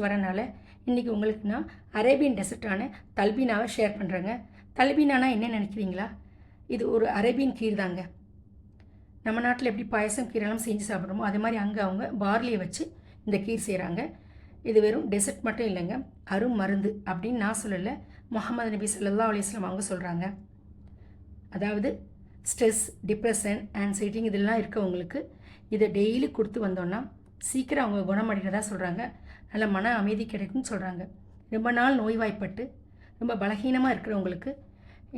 வரனால இன்றைக்கி உங்களுக்கு நான் அரேபியன் டெசர்ட்டான தல்பீனாவை ஷேர் பண்ணுறேங்க. தல்பீனானா என்ன நினைக்கிறீங்களா? இது ஒரு அரேபியன் கீர் தாங்க. நம்ம நாட்டில் எப்படி பாயசம் கீரெல்லாம் செஞ்சு சாப்பிட்றோமோ அதே மாதிரி அங்கே அவங்க பார்லியை வச்சு இந்த கீர் செய்கிறாங்க. இது வெறும் டெசர்ட் மட்டும் இல்லைங்க, அரும் மருந்து அப்படின்னு நான் சொல்லலை, முஹம்மது நபி ஸல்லல்லாஹு அலைஹி வஸல்லம் அவங்க சொல்கிறாங்க. அதாவது ஸ்ட்ரெஸ், டிப்ரெஷன், ஆன்சைட்டிங் இதெல்லாம் இருக்கவங்களுக்கு இதை டெய்லி கொடுத்து வந்தோன்னா சீக்கிரம் அவங்க குணமடைகிறதா சொல்கிறாங்க. நல்ல மன அமைதி கிடைக்கும்னு சொல்கிறாங்க. ரொம்ப நாள் நோய்வாய்ப்பட்டு ரொம்ப பலகீனமாக இருக்கிறவங்களுக்கு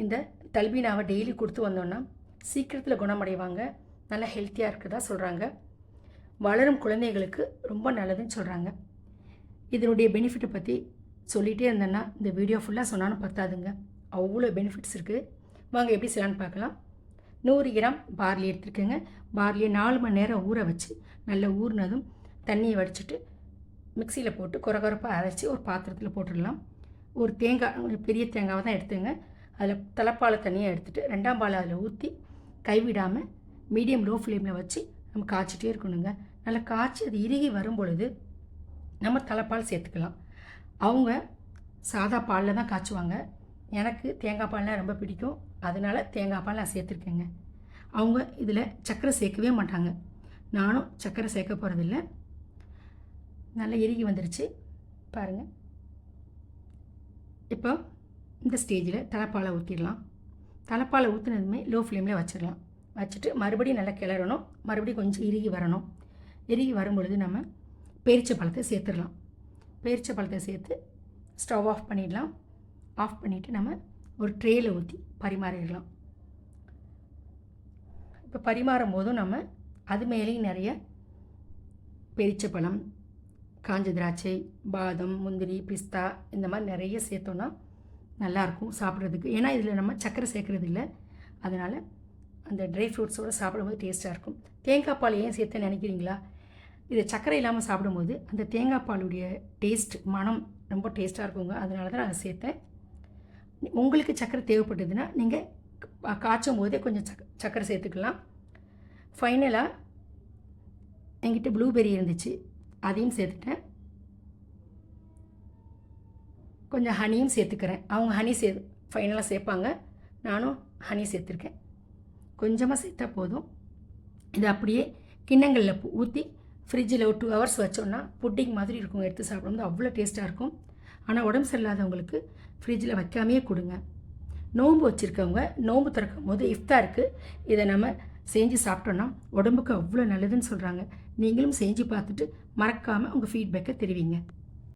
இந்த தல்பீனாவை டெய்லி கொடுத்து வந்தோன்னா சீக்கிரத்தில் குணமடைவாங்க, நல்லா ஹெல்த்தியாக இருக்கிறதா சொல்கிறாங்க. வளரும் குழந்தைகளுக்கு ரொம்ப நல்லதுன்னு சொல்கிறாங்க. இதனுடைய பெனிஃபிட்டை பற்றி சொல்லிகிட்டே இருந்தேன்னா இந்த வீடியோ ஃபுல்லாக சொன்னாலும் பத்தாதுங்க, அவ்வளோ பெனிஃபிட்ஸ் இருக்குது. வாங்க எப்படி செய்யலான்னு பார்க்கலாம். 100 கிராம் பார்லி எடுத்துருக்கேங்க. பார்லியை 4 மணி நேரம் ஊற வச்சு நல்லா ஊறினதும் தண்ணியை வடிச்சிட்டு மிக்சியில் போட்டு குறகுறப்பாக அரைச்சி ஒரு பாத்திரத்தில் போட்டுடலாம். ஒரு தேங்காய், பெரிய தேங்காவை தான் எடுத்துங்க. அதில் தலைப்பாலை தண்ணியை எடுத்துகிட்டு 2ஆம் பாலை அதில் ஊற்றி கைவிடாமல் மீடியம் லோ ஃப்ளேமில் வச்சு நம்ம காய்ச்சிட்டே இருக்கணுங்க. நல்லா காய்ச்சி அது இறுகி வரும் பொழுது நம்ம தலைப்பால் சேர்த்துக்கலாம். அவங்க சாதா பாலில் தான் காய்ச்சுவாங்க. எனக்கு தேங்காய் பால்னால் ரொம்ப பிடிக்கும், அதனால் தேங்காய் பால் நான் சேர்த்துருக்கேங்க. அவங்க இதில் சர்க்கரை சேர்க்கவே மாட்டாங்க, நானும் சர்க்கரை சேர்க்க போகிறதில்ல. நல்லா இறுகி வந்துருச்சு பாருங்கள். இப்போ இந்த ஸ்டேஜில் தலைப்பாலை ஊற்றிடலாம். தலைப்பாலை ஊற்றினதுமே லோ ஃப்ளேமில் வச்சிடலாம். வச்சுட்டு மறுபடியும் நல்லா கிளறணும். மறுபடியும் கொஞ்சம் இறுகி வரணும். இறுகி வரும் பொழுது நம்ம பேரிச்சை பழத்தை சேர்த்துடலாம். பேரிச்சை பழத்தை சேர்த்து ஸ்டவ் ஆஃப் பண்ணிடலாம். ஆஃப் பண்ணிவிட்டு நம்ம ஒரு ட்ரேயில் ஊற்றி பரிமாறிடலாம். இப்போ பரிமாறும் போதும் நம்ம அது மேலேயும் நிறைய பேரிச்சை பழம், காஞ்ச திராட்சை, பாதம், முந்திரி, பிஸ்தா இந்த மாதிரி நிறைய சேர்த்தோன்னா நல்லாயிருக்கும் சாப்பிட்றதுக்கு. ஏன்னா இதில் நம்ம சர்க்கரை சேர்க்குறது இல்லை, அதனால் அந்த ட்ரை ஃப்ரூட்ஸோடு சாப்பிடும்போது டேஸ்ட்டாக இருக்கும். தேங்காய் பால் ஏன் சேர்த்தேன்னு நினைக்கிறீங்களா? இதை சர்க்கரை இல்லாமல் சாப்பிடும்போது அந்த தேங்காய் பாலுடைய டேஸ்ட், மனம் ரொம்ப டேஸ்ட்டாக இருக்குங்க, அதனால தான் நான் சேர்த்தேன். உங்களுக்கு சர்க்கரை தேவைப்பட்டதுன்னா நீங்கள் காய்ச்சும் போதே கொஞ்சம் சர்க்கரை சேர்த்துக்கலாம். ஃபைனலாக என்கிட்ட ப்ளூபெர்ரி இருந்துச்சு, அதையும் சேர்த்துட்டேன். கொஞ்சம் ஹனியும் சேர்த்துக்கிறேன். அவங்க ஹனி ஃபைனலாக சேர்ப்பாங்க, நானும் ஹனி சேர்த்துருக்கேன். கொஞ்சமாக சேர்த்தா போதும். இதை அப்படியே கிண்ணங்களில் ஊற்றி ஃப்ரிட்ஜில் ஒரு 2 ஹவர்ஸ் வச்சோன்னா புட்டிங் மாதிரி இருக்கும். எடுத்து சாப்பிடும்போது அவ்வளோ டேஸ்ட்டாக இருக்கும். ஆனால் உடம்பு சரியில்லாதவங்களுக்கு ஃப்ரிட்ஜில் வைக்காமையே கொடுங்க. நோன்பு வச்சுருக்கவங்க நோன்பு திறக்கும் போது இஃப்தாருக்கு இதை நம்ம செஞ்சு சாப்பிட்டோன்னா உடம்புக்கு அவ்வளோ நல்லதுன்னு சொல்கிறாங்க. நீங்களும் செஞ்சு பார்த்துட்டு மறக்காமல் உங்கள் ஃபீட்பேக்கை தெரிவிங்க.